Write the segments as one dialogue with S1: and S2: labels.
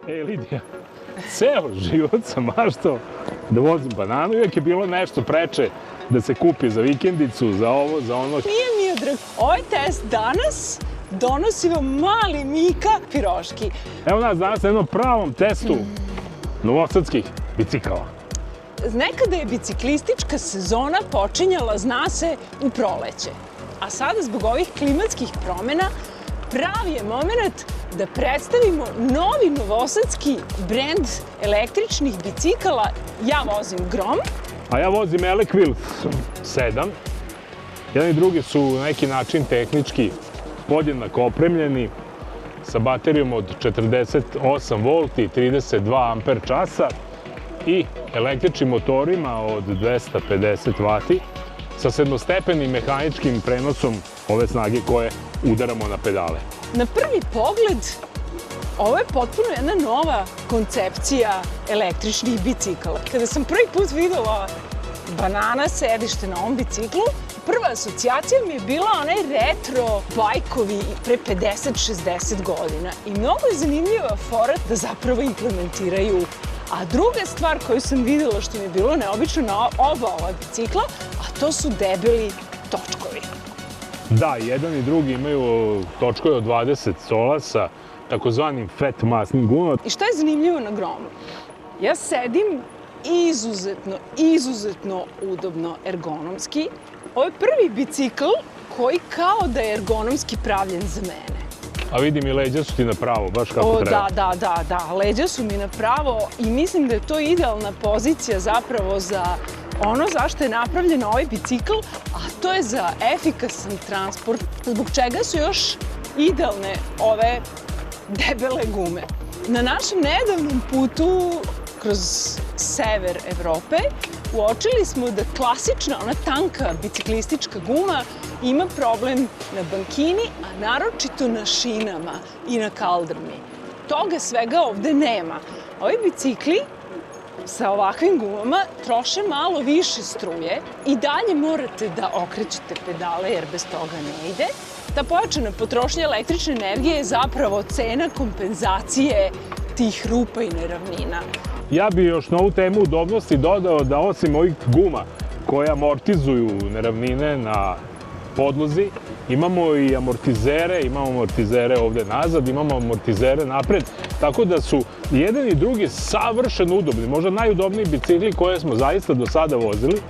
S1: Lidija, ceo život sam maštao da vozim bananu i uvijek je bilo nešto preče da se kupi za vikendicu, za ovo, za ono.
S2: Nije Miodrag, ovaj test danas donosi vam mali Mika piroški.
S1: Evo nas danas na jednom pravom testu novosadskih bicikala.
S2: Nekada je biciklistička sezona počinjala, zna se, u proleće. A sada, zbog ovih klimatskih promjena, pravi je moment da predstavimo novi novosadski brend električnih bicikala. Ja vozim Grom.
S1: A ja vozim Elekvils 7. Jedan i drugi su na neki način tehnički podjednako opremljeni sa baterijom od 48 volti, 32 amper časa i električnim motorima od 250 vati sa sedmostepenim mehaničkim prenosom ove snage koje udaramo na pedale.
S2: Na prvi pogled, ovo je potpuno jedna nova koncepcija električnih bicikala. Kada sam prvi put videla banana sedište na ovom biciklu, prva asocijacija mi je bila onaj retro bajkovi pre 50-60 godina. I mnogo je zanimljiva fora da zapravo implementiraju. A druga stvar koju sam videla što mi je bilo neobično na oba ova bicikla, a to su debeli točkovi.
S1: Da, jedan i drugi imaju točkove od 20 sola sa takozvanim fat masnim gumama.
S2: I šta je zanimljivo na Gromu? Ja sedim izuzetno udobno ergonomski. Ovo je prvi bicikl koji kao da je ergonomski pravljen za mene.
S1: A vidim i leđa su ti na pravo, baš kako treba.
S2: Da, leđa su mi na pravo i mislim da je to idealna pozicija zapravo za ono zašto je napravljen ovaj bicikl, a to je za efikasan transport, zbog čega su još idealne ove debele gume. Na našem nedavnom putu kroz sever Evrope uočili smo da klasična, ona tanka biciklistička guma ima problem na bankini, a naročito na šinama i na kaldrmi. Toga svega ovde nema. Ovi bicikli sa ovakvim gumama troše malo više struje i dalje morate da okrećete pedale jer bez toga ne ide. Ta pojačana potrošnja električne energije je zapravo cena kompenzacije tih rupa i neravnina.
S1: Ja bih još na ovu temu udobnosti dodao da osim ovih guma koje amortizuju neravnine na podlozi, imamo i amortizere, imamo amortizere ovde nazad, imamo amortizere napred, tako da su jedan i drugi savršeno udobni, možda najudobniji bicikli koje smo zaista do sada vozili.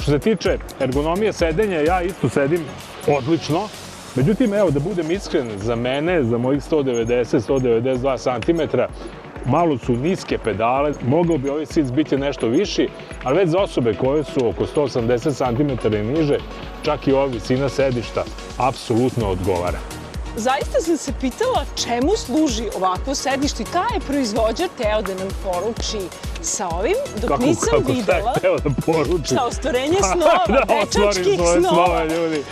S1: Što se tiče ergonomije sedenja, ja isto sedim odlično. Međutim, evo, da budem iskren, za mene, za mojih 190-192 cm, malo su niske pedale, mogao bi ovaj sit biti nešto viši, ali već za osobe koje su oko 180 cm i niže, čak i ova visina sedišta apsolutno odgovara.
S2: Zaista sam se pitala čemu služi ovakvo sedište i taj je proizvođač teo da nam poruči sa ovim, dok nisam videla...
S1: Kako teo da poruči?
S2: Šta, ostvarenje snova, dečačkih snova.
S1: Ljudi.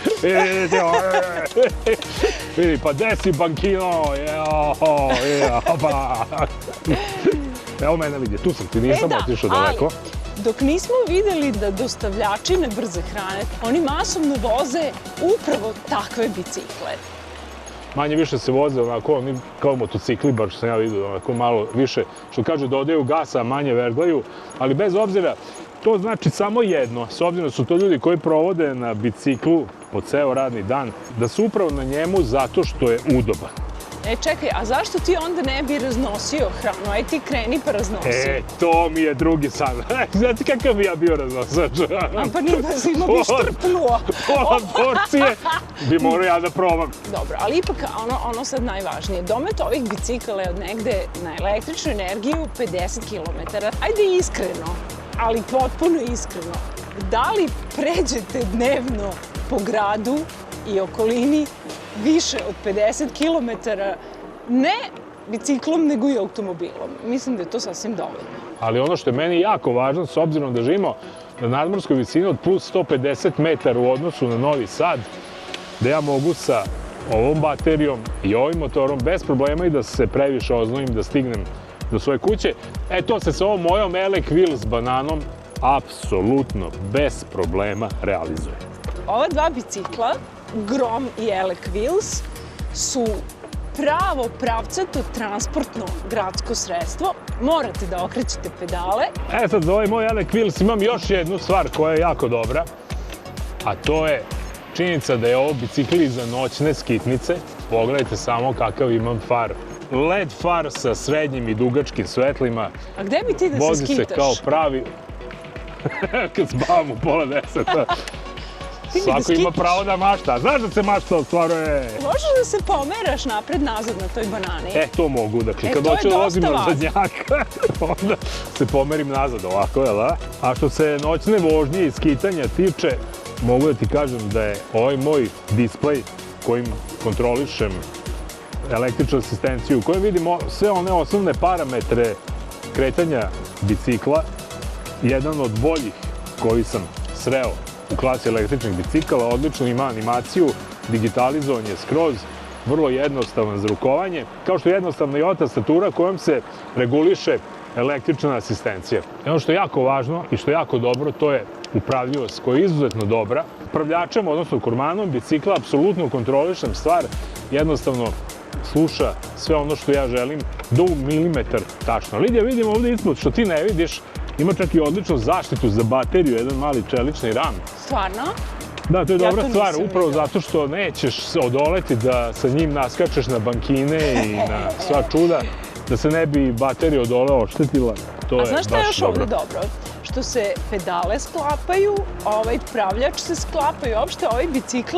S1: Vidi, pa desi bankino, Evo mene vidi, tu sam ti, nisam otišao daleko.
S2: Dok nismo videli da dostavljači nebrze hrane, oni masovno voze upravo takve bicikle.
S1: Manje više se voze onako, oni kao motocikli, bar što sam ja vidio, onako malo više, što kaže, dodaju gasa, a manje verglaju, ali bez obzira, to znači samo jedno, s obzirom da su to ljudi koji provode na biciklu po ceo radni dan, da su upravo na njemu zato što je udoban.
S2: Čekaj, a zašto ti onda ne bi raznosio hranu? Aj ti kreni pa raznosi.
S1: To mi je drugi san. Znate kakav bi ja bio raznosač?
S2: Pa nije baš ima bi štrpnuo.
S1: Pola porcije bi morao ja da probam.
S2: Dobro, ali ipak ono sad najvažnije. Domet ovih bicikala je od negde na električnu energiju 50 km. Ajde iskreno, ali potpuno iskreno. Da li pređete dnevno po gradu i okolini više od 50 km, ne biciklom, nego i automobilom? Mislim da je to sasvim dovoljno.
S1: Ali ono što je meni jako važno, s obzirom da živimo na nadmorskoj visini od plus 150 metara u odnosu na Novi Sad, da ja mogu sa ovom baterijom i ovim motorom bez problema i da se previše oznojim da stignem do svoje kuće. To se sa ovom mojom Elekvils bananom apsolutno bez problema realizuje.
S2: Ova dva bicikla, Grom i Elekvils, su pravo pravcato transportno gradsko sredstvo, morate da okrećete pedale.
S1: Sad za ovaj moj Alec Wheels imam još jednu stvar koja je jako dobra, a to je činjenica da je ovo bicikl za noćne skitnice. Pogledajte samo kakav imam far. LED far sa srednjim i dugačkim svetlima.
S2: A gde bi ti da se
S1: Vozi
S2: skitaš?
S1: se kao pravi... Kad spavam u pola 10. Svako ima pravo da mašta. Znaš da se mašta ostvaruje?
S2: Možeš da se pomeraš napred-nazad na toj banani?
S1: To mogu. Dakle, kad
S2: to je
S1: hoću da vozim
S2: dosta
S1: nazadnjaka, onda se pomerim nazad ovako, jel da? A što se noćne vožnje i skitanja tiče, mogu da ti kažem da je ovaj moj displej kojim kontrolišem električnu asistenciju, u kojem vidimo sve one osnovne parametre kretanja bicikla, jedan od boljih koji sam sreo u klasi električnih bicikala. Odlično ima animaciju, digitalizovan je skroz, vrlo jednostavan za rukovanje, kao što je jednostavna i ova tastatura kojom se reguliše električna asistencija. I ono što je jako važno i što je jako dobro, to je upravljivost koja je izuzetno dobra. Upravljačem, odnosno kurmanom bicikla, apsolutno kontrolišem stvar, jednostavno sluša sve ono što ja želim do milimetar tačno. Lidija, vidimo ovdje ispod što ti ne vidiš, ima čak i odličnu zaštitu za bateriju, jedan mali čelični ram.
S2: Stvarno?
S1: Da, to je dobra stvar,
S2: nisam
S1: upravo
S2: videla.
S1: zato što nećeš odoleti da sa njim naskačeš na bankine i na sva čuda, da se ne bi baterija odole oštetila. To
S2: A
S1: je
S2: znaš šta je
S1: baš
S2: još
S1: dobro.
S2: ovde dobro? Što se pedale sklapaju, ovaj pravljač se sklapa i uopšte ovaj bicikl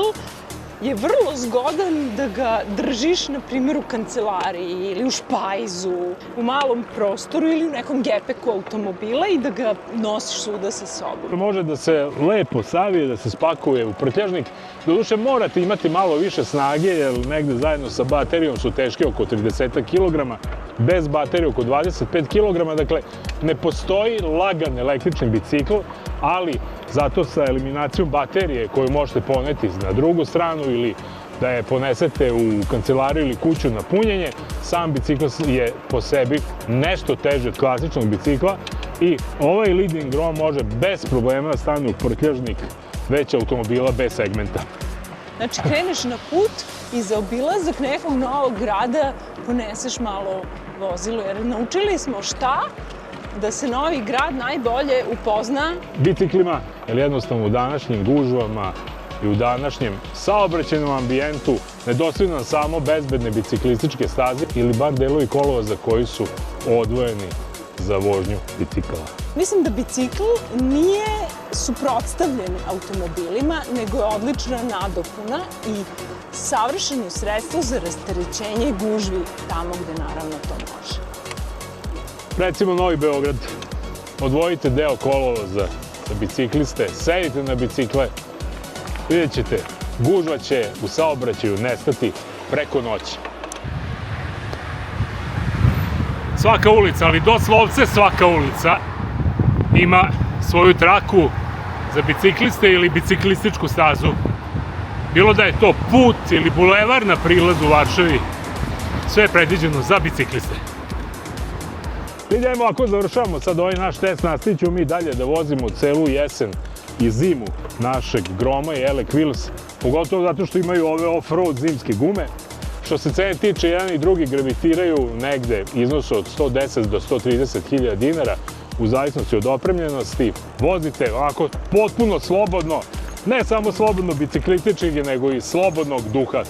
S2: je vrlo zgodan da ga držiš, na primjer, u kancelariji ili u špajzu, u malom prostoru ili u nekom gepeku automobila i da ga nosiš svuda sa sobom.
S1: Može da se lepo savije, da se spakuje u prtljažnik. Doduše, morate imati malo više snage, jer negde zajedno sa baterijom su teške oko 30 kg, bez baterije oko 25 kg, dakle, ne postoji lagan električni bicikl, ali zato sa eliminacijom baterije koju možete poneti na drugu stranu ili da je ponesete u kancelariju ili kuću na punjenje, sam bicikl je po sebi nešto teže od klasičnog bicikla i ovaj leading grom može bez problema da stane u prtljažnik već automobila bez segmenta.
S2: Znači, kreneš na put i za obilazak nekog novog grada poneseš malo vozilo, jer naučili smo šta? Da se novi grad najbolje upozna
S1: Biciklima, jer jednostavno u današnjim gužvama i u današnjem saobraćajnom ambijentu nedostaju nam samo bezbedne biciklističke staze ili bar delovi kolovoza koji su odvojeni za vožnju bicikala.
S2: Mislim da bicikl nije suprotstavljen automobilima, nego je odlična nadopuna i savršeno sredstvo za rasterećenje gužvi tamo gde naravno to može.
S1: Recimo Novi Beograd, odvojite deo kolovoza za bicikliste, sedite na bicikle, vidjet ćete, gužva će u saobraćaju nestati preko noći. Svaka ulica, ali doslovce svaka ulica, ima svoju traku za bicikliste ili biciklističku stazu. Bilo da je to put ili bulevar na prilazu u Varšavi, sve je predviđeno za bicikliste. Idemo, ako završavamo sad ovaj naš test, nastavit ćemo mi dalje da vozimo celu jesen i zimu našeg Groma i Alec Wheels, pogotovo zato što imaju ove off-road zimske gume. Što se cene tiče, jedan i drugi gravitiraju negde iznosu od 110 do 130 hiljada dinara, u zavisnosti od opremljenosti. Vozite ovako potpuno slobodno, ne samo slobodno biciklističkih, nego i slobodnog duha.